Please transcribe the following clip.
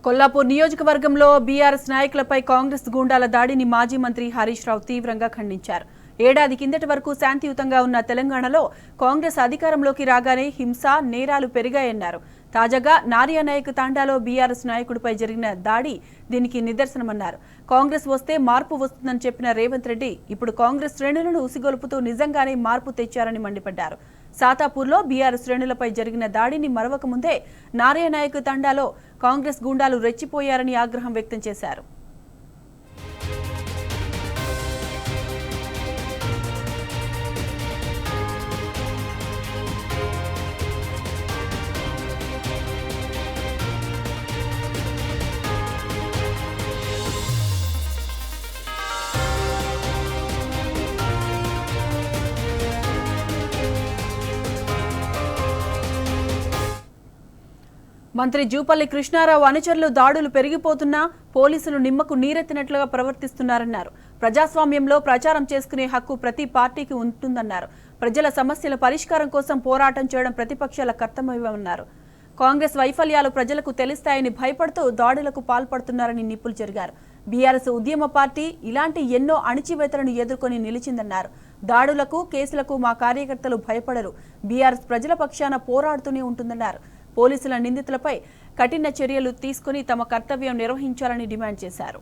కొల్లాపూర్ నియోజకవర్గంలో బీఆర్ఎస్ నాయకులపై కాంగ్రెస్ గూండాల దాడిని మాజీ మంత్రి హరీష్ రావు తీవ్రంగా ఖండించారు. ఏడాది కిందటి వరకు శాంతియుతంగా ఉన్న తెలంగాణలో కాంగ్రెస్ అధికారంలోకి రాగానే హింస, నేరాలు పెరిగాయన్నారు. తాజాగా నార్యానాయక్ తాండాలో బీఆర్ఎస్ నాయకుడిపై జరిగిన దాడి దీనికి నిదర్శనమన్నారు. కాంగ్రెస్ వస్తే మార్పు వస్తుందని చెప్పిన రేవంత్ రెడ్డి ఇప్పుడు కాంగ్రెస్ శ్రేణులను ఉసిగొల్పుతూ నిజంగానే మార్పు తెచ్చారని మండిపడ్డారు. సాతాపూర్లో బీఆర్ఎస్ శ్రేణులపై జరిగిన దాడిని మరవక ముందే నార్యానాయక్ తాండాలో కాంగ్రెస్ గూండాలు రెచ్చిపోయారని ఆగ్రహం వ్యక్తం చేశారు. మంత్రి జూపల్లి కృష్ణారావు అనుచరులు దాడులు పెరిగిపోతున్నా పోలీసులు నిమ్మకు నీరెత్తినట్లుగా ప్రవర్తిస్తున్నారన్నారు. ప్రజాస్వామ్యంలో ప్రచారం చేసుకునే హక్కు ప్రతి పార్టీకి ఉంటుందన్నారు. ప్రజల సమస్యల పరిష్కారం కోసం పోరాటం చేయడం ప్రతిపక్షాల కర్తవ్యమన్నారు. కాంగ్రెస్ వైఫల్యాలు ప్రజలకు తెలుస్తాయని భయపడుతూ దాడులకు పాల్పడుతున్నారని నిప్పులు జరిగారు. బీఆర్ఎస్ ఉద్యమ పార్టీ ఇలాంటి ఎన్నో అణిచివేతలను ఎదుర్కొని నిలిచిందన్నారు. దాడులకు, కేసులకు మా కార్యకర్తలు భయపడరు. బీఆర్ఎస్ ప్రజల పక్షాన పోరాడుతూనే ఉంటుందన్నారు. పోలీసుల నిందితులపై కఠిన చర్యలు తీసుకుని తమ కర్తవ్యం నిర్వహించాలని డిమాండ్ చేశారు.